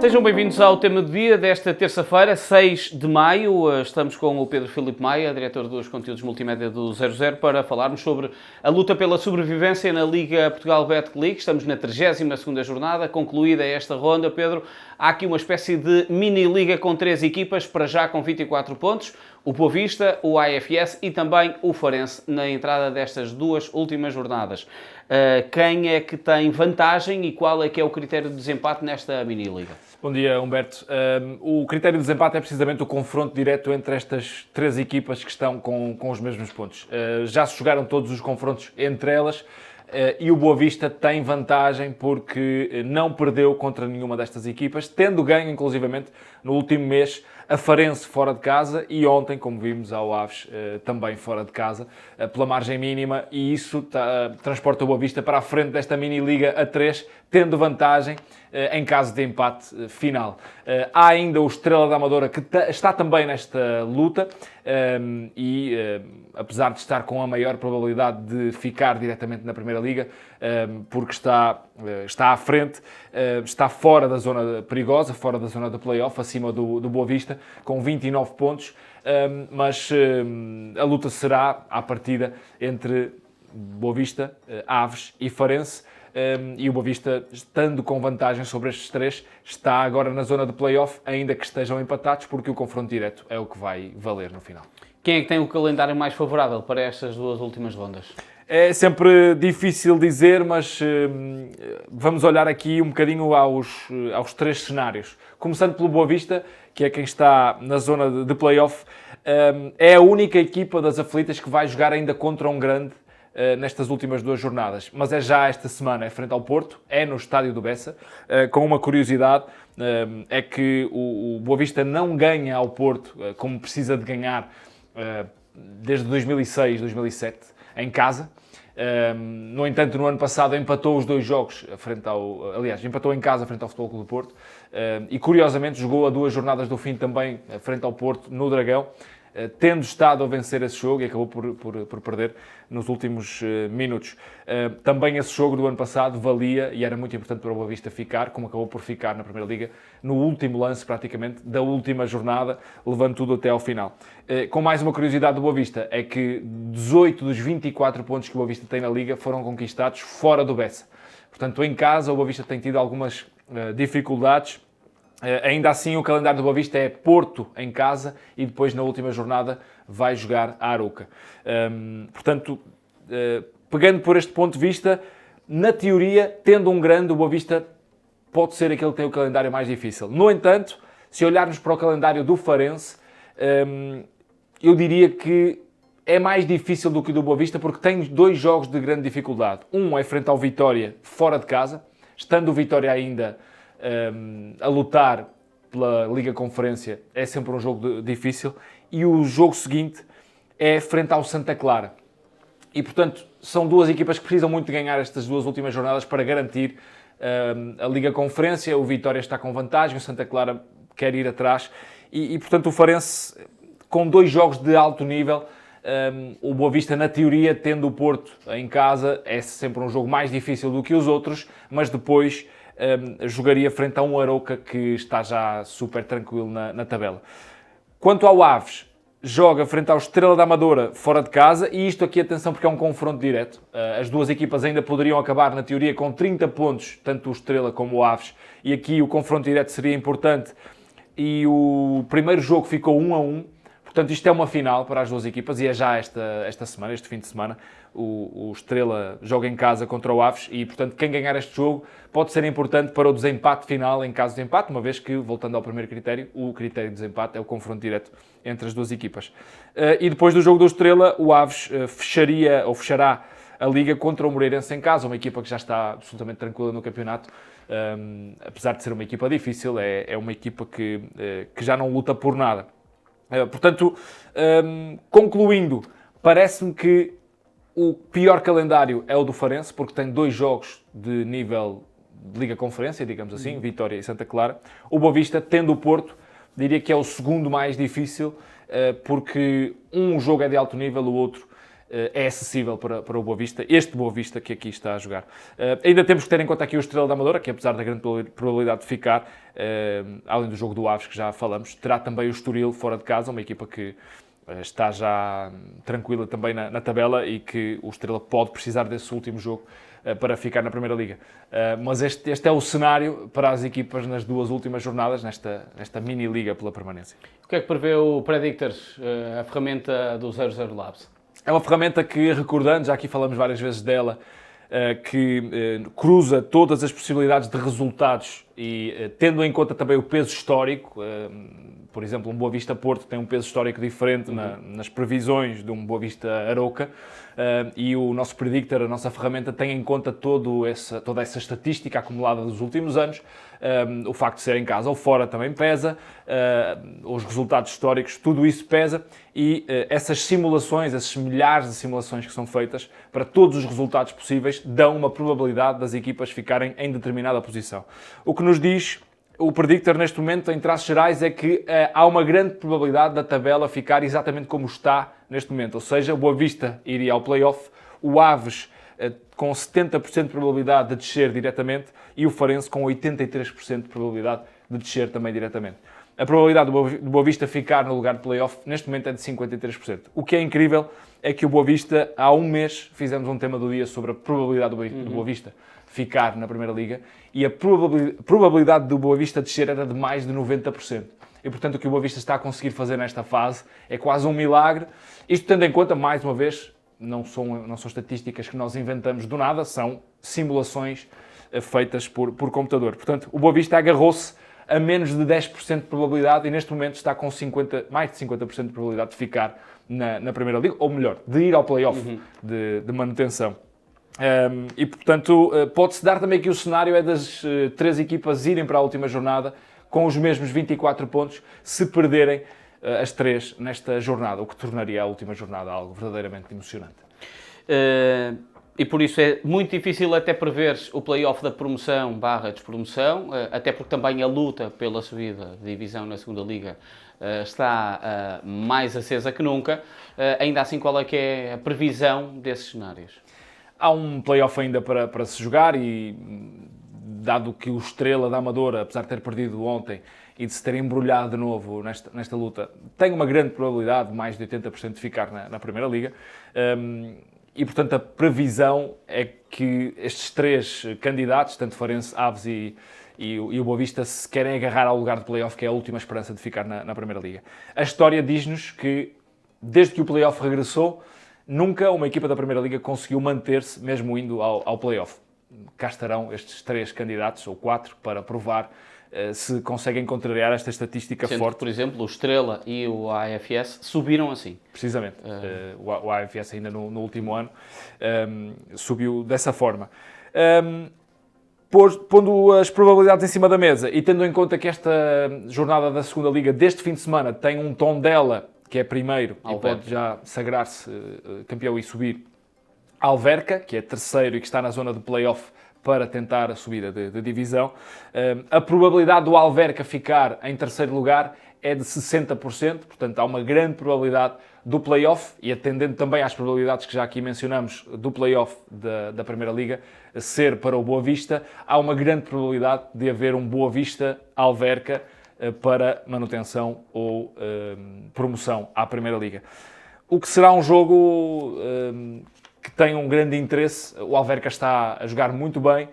Sejam bem-vindos ao tema do dia desta terça-feira, 6 de maio. Estamos com o Pedro Filipe Maia, diretor dos conteúdos multimédia do 00, para falarmos sobre a luta pela sobrevivência na Liga Portugal Betclic. Estamos na 32ª jornada, concluída esta ronda. Pedro, há aqui uma espécie de mini-liga com 3 equipas, para já com 24 pontos. O Boa Vista, o AFS e também o Farense na entrada destas duas últimas jornadas. Quem é que tem vantagem e qual é que é o critério de desempate nesta mini-liga? Bom dia, Humberto. O critério de desempate é precisamente o confronto direto entre estas 3 equipas que estão com os mesmos pontos. Já se jogaram todos os confrontos entre elas e o Boa Vista tem vantagem porque não perdeu contra nenhuma destas equipas, tendo ganho, inclusivamente, no último mês, a Farense fora de casa e ontem, como vimos, ao Aves também fora de casa, pela margem mínima, e isso transporta o Boa Vista para a frente desta mini-liga a 3, tendo vantagem em caso de empate final. Há ainda o Estrela da Amadora, que está também nesta luta e, apesar de estar com a maior probabilidade de ficar diretamente na Primeira Liga, porque está à frente, está fora da zona perigosa, fora da zona do play-off, acima do Boa Vista, com 29 pontos, mas a luta será, à partida, entre Boa Vista, Aves e Farense, e o Boa Vista, estando com vantagem sobre estes 3, está agora na zona de play-off, ainda que estejam empatados, porque o confronto direto é o que vai valer no final. Quem é que tem o calendário mais favorável para estas duas últimas rondas? É sempre difícil dizer, mas vamos olhar aqui um bocadinho aos 3 cenários. Começando pelo Boa Vista, que é quem está na zona de play-off, é a única equipa das aflitas que vai jogar ainda contra um grande nestas últimas 2 jornadas, mas é já esta semana, é frente ao Porto, é no estádio do Bessa. Com uma curiosidade, é que o Boa Vista não ganha ao Porto como precisa de ganhar desde 2006, 2007, em casa. No entanto, no ano passado empatou os 2 jogos empatou em casa frente ao Futebol Clube do Porto, e curiosamente jogou a 2 jornadas do fim também frente ao Porto no Dragão, tendo estado a vencer esse jogo e acabou por perder nos últimos minutos. Também esse jogo do ano passado valia e era muito importante para o Boa Vista ficar, como acabou por ficar na Primeira Liga, no último lance praticamente da última jornada, levando tudo até ao final. Com mais uma curiosidade do Boa Vista, é que 18 dos 24 pontos que o Boa Vista tem na Liga foram conquistados fora do Bessa. Portanto, em casa, o Boa Vista tem tido algumas dificuldades. Ainda assim, o calendário do Boa Vista é Porto em casa e depois, na última jornada, vai jogar a Arouca. Portanto, pegando por este ponto de vista, na teoria, tendo um grande, o Boa Vista pode ser aquele que tem o calendário mais difícil. No entanto, se olharmos para o calendário do Farense, eu diria que é mais difícil do que o do Boa Vista, porque tem 2 jogos de grande dificuldade. Um é frente ao Vitória, fora de casa, estando o Vitória ainda a lutar pela Liga Conferência, é sempre um jogo difícil, e o jogo seguinte é frente ao Santa Clara. E, portanto, são 2 equipas que precisam muito de ganhar estas 2 últimas jornadas para garantir a Liga Conferência. O Vitória está com vantagem, o Santa Clara quer ir atrás, e portanto, o Farense, com 2 jogos de alto nível, o Boa Vista, na teoria, tendo o Porto em casa, é sempre um jogo mais difícil do que os outros, mas depois jogaria frente a um Arouca que está já super tranquilo na tabela. Quanto ao Aves, joga frente ao Estrela da Amadora fora de casa, e isto aqui, atenção, porque é um confronto direto. As 2 equipas ainda poderiam acabar, na teoria, com 30 pontos, tanto o Estrela como o Aves, e aqui o confronto direto seria importante, e o primeiro jogo ficou 1-1. Portanto, isto é uma final para as 2 equipas, e é já esta semana, este fim de semana. O Estrela joga em casa contra o Aves e, portanto, quem ganhar este jogo pode ser importante para o desempate final em caso de empate, uma vez que, voltando ao primeiro critério, o critério de desempate é o confronto direto entre as 2 equipas. E depois do jogo do Estrela, o Aves fechará a Liga contra o Moreirense em casa, uma equipa que já está absolutamente tranquila no campeonato. Apesar de ser uma equipa difícil, é uma equipa que já não luta por nada. Portanto, concluindo, parece-me que o pior calendário é o do Farense, porque tem 2 jogos de nível de Liga Conferência, digamos assim, Vitória e Santa Clara. O Boa Vista, tendo o Porto, diria que é o segundo mais difícil, porque um jogo é de alto nível, o outro é acessível para o Boa Vista, este Boa Vista que aqui está a jogar. Ainda temos que ter em conta aqui o Estrela da Amadora, que apesar da grande probabilidade de ficar, além do jogo do Aves, que já falamos, terá também o Estoril fora de casa, uma equipa que está já tranquila também na tabela e que o Estrela pode precisar desse último jogo para ficar na Primeira Liga. Mas este é o cenário para as equipas nas duas últimas jornadas, nesta mini-liga pela permanência. O que é que prevê o Predictors, a ferramenta do 00 Labs? É uma ferramenta que, recordando, já aqui falamos várias vezes dela, que cruza todas as possibilidades de resultados e tendo em conta também o peso histórico. Por exemplo, um Boa Vista Porto tem um peso histórico diferente nas previsões de um Boa Vista Arouca, e o nosso Predictor, a nossa ferramenta, tem em conta toda essa estatística acumulada dos últimos anos. O facto de ser em casa ou fora também pesa, os resultados históricos, tudo isso pesa, e essas simulações, esses milhares de simulações que são feitas para todos os resultados possíveis, dão uma probabilidade das equipas ficarem em determinada posição. O que nos diz o Predictor neste momento, em traços gerais, é que há uma grande probabilidade da tabela ficar exatamente como está neste momento, ou seja, o Boa Vista iria ao play-off, o Aves com 70% de probabilidade de descer diretamente e o Farense com 83% de probabilidade de descer também diretamente. A probabilidade do Boa Vista ficar no lugar de play-off neste momento é de 53%. O que é incrível é que o Boa Vista, há um mês, fizemos um tema do dia sobre a probabilidade do Boa Vista ficar na Primeira Liga e a probabilidade do Boa Vista descer era de mais de 90%. E, portanto, o que o Boa Vista está a conseguir fazer nesta fase é quase um milagre. Isto tendo em conta, mais uma vez, não são estatísticas que nós inventamos do nada, são simulações feitas por computador. Portanto, o Boa Vista agarrou-se a menos de 10% de probabilidade e neste momento está com mais de 50% de probabilidade de ficar na Primeira Liga, ou melhor, de ir ao play-off de manutenção. E, portanto, pode-se dar também que o cenário é das três equipas irem para a última jornada com os mesmos 24 pontos, se perderem as três nesta jornada, o que tornaria a última jornada algo verdadeiramente emocionante. E por isso é muito difícil até prever o play-off da promoção / despromoção, até porque também a luta pela subida de divisão na segunda Liga está mais acesa que nunca. Ainda assim, qual é que é a previsão desses cenários? Há um play-off ainda para se jogar e, dado que o Estrela da Amadora, apesar de ter perdido ontem e de se ter embrulhado de novo nesta luta, tem uma grande probabilidade, mais de 80%, de ficar na Primeira Liga. E, portanto, a previsão é que estes três candidatos, tanto Farense, Aves e o Boa Vista, se querem agarrar ao lugar de play-off, que é a última esperança de ficar na Primeira Liga. A história diz-nos que, desde que o play-off regressou, nunca uma equipa da Primeira Liga conseguiu manter-se, mesmo indo ao play-off. Cá estarão estes três candidatos, ou quatro, para provar se conseguem contrariar esta estatística forte. Por exemplo, o Estrela e o AFS subiram assim. Precisamente. O AFS ainda no último ano subiu dessa forma. Pondo as probabilidades em cima da mesa e tendo em conta que esta jornada da segunda Liga deste fim de semana tem um Tondela, que é primeiro e pode já sagrar-se campeão e subir, Alverca, que é terceiro e que está na zona de play-off para tentar a subida de divisão. A probabilidade do Alverca ficar em terceiro lugar é de 60%, portanto há uma grande probabilidade do play-off, e atendendo também às probabilidades que já aqui mencionamos do play-off da Primeira Liga ser para o Boa Vista, há uma grande probabilidade de haver um Boa Vista Alverca para manutenção ou promoção à Primeira Liga. O que será um jogo que tem um grande interesse. O Alverca está a jogar muito bem.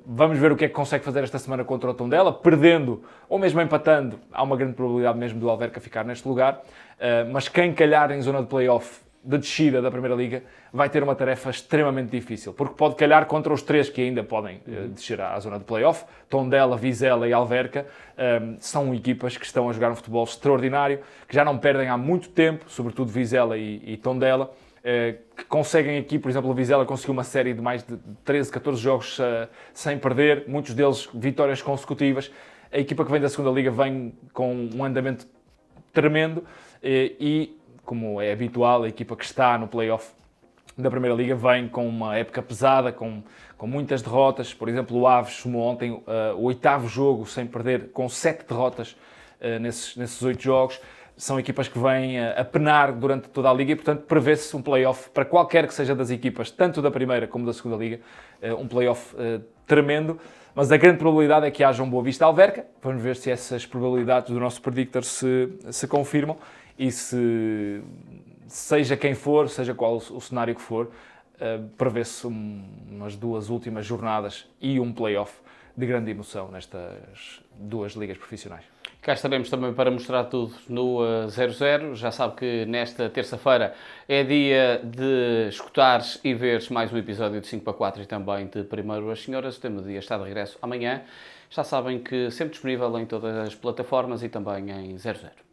Vamos ver o que é que consegue fazer esta semana contra o Tondela. Perdendo ou mesmo empatando, há uma grande probabilidade mesmo do Alverca ficar neste lugar. Mas quem calhar em zona de play-off de descida da Primeira Liga vai ter uma tarefa extremamente difícil, porque pode calhar contra os três que ainda podem descer à zona de play-off. Tondela, Vizela e Alverca são equipas que estão a jogar um futebol extraordinário, que já não perdem há muito tempo, sobretudo Vizela e Tondela, que conseguem aqui, por exemplo, o Vizela conseguiu uma série de mais de 13, 14 jogos sem perder, muitos deles vitórias consecutivas. A equipa que vem da segunda Liga vem com um andamento tremendo e, como é habitual, a equipa que está no play-off da Primeira Liga vem com uma época pesada, com muitas derrotas. Por exemplo, o Aves somou ontem o 8º jogo sem perder, com 7 derrotas nesses 8 jogos. são equipas que vêm a penar durante toda a Liga e, portanto, prevê-se um play-off para qualquer que seja das equipas, tanto da Primeira como da Segunda Liga, um play-off tremendo, mas a grande probabilidade é que haja um Boa Vista Alverca. Vamos ver se essas probabilidades do nosso predictor se confirmam e se, seja quem for, seja qual o cenário que for, prevê-se umas 2 últimas jornadas e um play-off de grande emoção nestas 2 ligas profissionais. Cá estaremos também para mostrar tudo no 00. Já sabe que nesta terça-feira é dia de escutares e veres mais um episódio de 5 para 4 e também de Primeiro as Senhoras. O tema do dia está de regresso amanhã. Já sabem que sempre disponível em todas as plataformas e também em 00.